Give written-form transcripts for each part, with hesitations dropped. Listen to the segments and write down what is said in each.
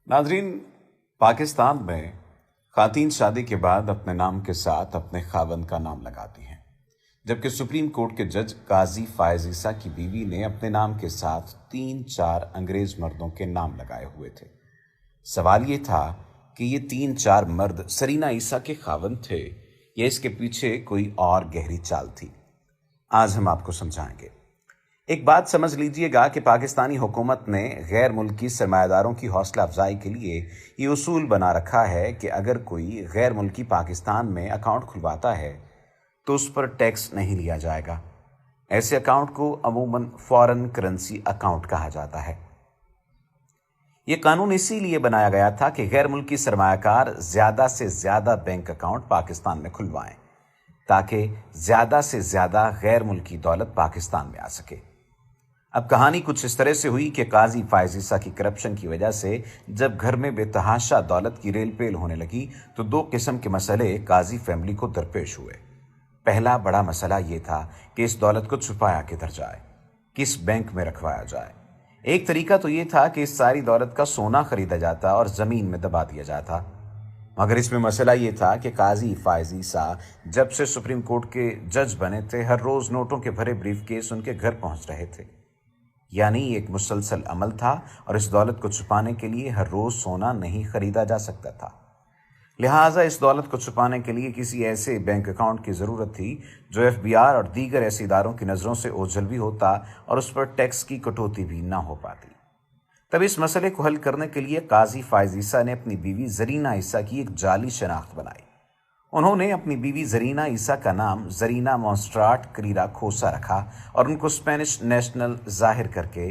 नाजरीन, पाकिस्तान में खातून शादी के बाद अपने नाम के साथ अपने खावंद का नाम लगाती हैं, जबकि सुप्रीम कोर्ट के जज काजी फायज ईसा की बीवी ने अपने नाम के साथ 3-4 अंग्रेज मर्दों के नाम लगाए हुए थे। सवाल ये था कि ये 3-4 मर्द सरीना ईसा के खावंद थे या इसके पीछे कोई और गहरी चाल थी। आज हम आपको समझाएंगे। एक बात समझ लीजिएगा कि पाकिस्तानी हुकूमत ने गैर मुल्की सरमायादारों की हौसला अफजाई के लिए ये उसूल बना रखा है कि अगर कोई गैर मुल्की पाकिस्तान में अकाउंट खुलवाता है तो उस पर टैक्स नहीं लिया जाएगा। ऐसे अकाउंट को अमूमन फॉरेन करेंसी अकाउंट कहा जाता है। ये कानून इसीलिए बनाया गया था कि गैर मुल्की सरमायाकार ज़्यादा से ज़्यादा बैंक अकाउंट पाकिस्तान में खुलवाएं, ताकि ज़्यादा से ज़्यादा गैर मुल्की दौलत पाकिस्तान में आ सके। अब कहानी कुछ इस तरह से हुई कि काजी फायज ईसा की करप्शन की वजह से जब घर में बेतहाशा दौलत की रेल पेल होने लगी तो 2 किस्म के मसले काजी फैमिली को दरपेश हुए। पहला बड़ा मसला ये था कि इस दौलत को छुपाया किधर जाए, किस बैंक में रखवाया जाए। एक तरीका तो ये था कि इस सारी दौलत का सोना खरीदा जाता और ज़मीन में दबा दिया जाता, मगर इसमें मसला ये था कि काजी फायज ईसा जब से सुप्रीम कोर्ट के जज बने थे, हर रोज़ नोटों के भरे ब्रीफ केस उनके घर पहुंच रहे थे। यानी एक मुसलसल अमल था और इस दौलत को छुपाने के लिए हर रोज़ सोना नहीं खरीदा जा सकता था। लिहाजा इस दौलत को छुपाने के लिए किसी ऐसे बैंक अकाउंट की ज़रूरत थी जो FBI और दीगर ऐसे इदारों की नज़रों से ओझल भी होता और उस पर टैक्स की कटौती भी ना हो पाती। तब इस मसले को हल करने के लिए काजी फायज ईसा ने अपनी बीवी जरीना ईसा की एक जाली शनाख्त बनाई। उन्होंने अपनी बीवी जरीना ईसा का नाम जरीना मोंस्ट्राट करीरा खोसा रखा और उनको स्पेनिश नेशनल जाहिर करके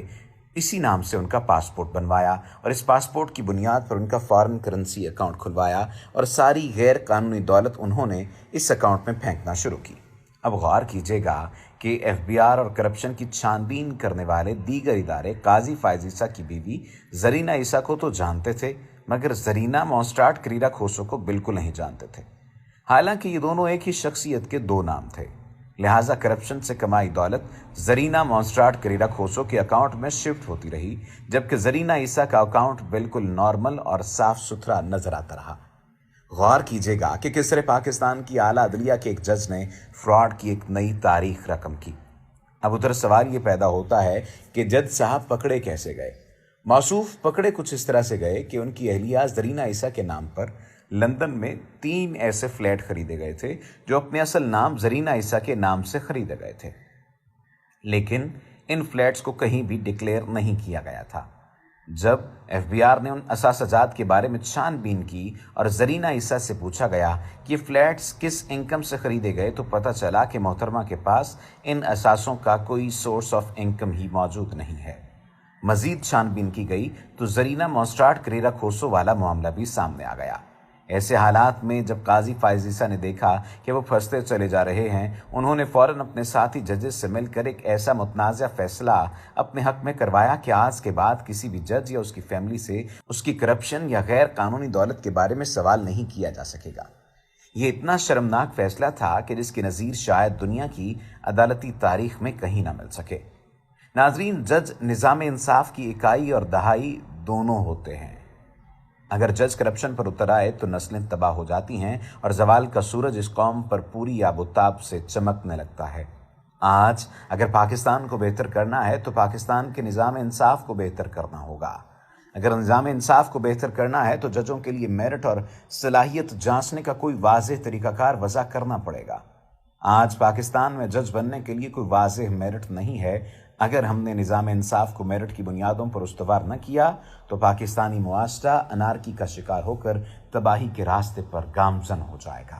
इसी नाम से उनका पासपोर्ट बनवाया और इस पासपोर्ट की बुनियाद पर उनका फॉरेन करेंसी अकाउंट खुलवाया और सारी गैर कानूनी दौलत उन्होंने इस अकाउंट में फेंकना शुरू की। अब गौर कीजिएगा कि FBI और करप्शन की छानबीन करने वाले दीगर इदारे काजी फायज ईसा की बीवी जरीना ईसा को तो जानते थे, मगर जरीना मोंस्ट्राट करीरा खोसो को बिल्कुल नहीं जानते थे। हालांकि ये दोनों एक ही शख्सियत के 2 नाम थे। लिहाजा करप्शन से कमाई दौलत जरीना मोंस्ट्राट करीरा खोसो के अकाउंट में शिफ्ट होती रही, जबकि जरीना ईसा का अकाउंट बिल्कुल नॉर्मल और साफ सुथरा नजर आता रहा। गौर कीजिएगा कि किस तरह पाकिस्तान की आला अदलिया के एक जज ने फ्रॉड की एक नई तारीख रकम की। अब उधर सवाल ये पैदा होता है कि जज साहब पकड़े कैसे गए। मौसूफ पकड़े कुछ इस तरह से गए कि उनकी अहलिया जरीना ईसा के नाम पर लंदन में 3 ऐसे फ्लैट खरीदे गए थे जो अपने असल नाम जरीना ईसा के नाम से खरीदे गए थे, लेकिन इन फ्लैट्स को कहीं भी डिक्लेयर नहीं किया गया था। जब FBI ने उन असासजात के बारे में छानबीन की और जरीना ईसा से पूछा गया कि ये फ्लैट्स किस इनकम से खरीदे गए, तो पता चला कि मोहतरमा के पास इन असासों का कोई सोर्स ऑफ इनकम ही मौजूद नहीं है। मजीद छानबीन की गई तो जरीना मोंस्ट्राट करीरा खोसो वाला मामला भी सामने आ गया। ऐसे हालात में जब काजी फायज ईसा ने देखा कि वो फंसते चले जा रहे हैं, उन्होंने फ़ौरन अपने साथी जजेस से मिलकर एक ऐसा मुतनाज़ा फैसला अपने हक में करवाया कि आज के बाद किसी भी जज या उसकी फैमिली से उसकी करप्शन या गैर कानूनी दौलत के बारे में सवाल नहीं किया जा सकेगा। ये इतना शर्मनाक फैसला था कि जिसकी नज़ीर शायद दुनिया की अदालती तारीख में कहीं ना मिल सके। नाजरीन, जज निज़ाम इंसाफ की इकाई और दहाई दोनों होते हैं। अगर जज करप्शन पर उतर आए तो नस्लें तबाह हो जाती हैं और जवाल का सूरज इस कौम पर पूरी आबोताब से चमकने लगता है। आज अगर पाकिस्तान को बेहतर करना है तो पाकिस्तान के निज़ाम इंसाफ को बेहतर करना होगा। अगर निज़ाम इंसाफ को बेहतर करना है तो जजों के लिए मेरिट और सलाहियत जांचने का कोई वाज़ेह तरीक़ाकार वज़ा करना पड़ेगा। आज पाकिस्तान में जज बनने के लिए कोई वाज़ेह मेरिट नहीं है। अगर हमने निज़ाम इंसाफ को मेरिट की बुनियादों पर उस्तवार न किया तो पाकिस्तानी मुआशरा अनारकी का शिकार होकर तबाही के रास्ते पर गामजन हो जाएगा।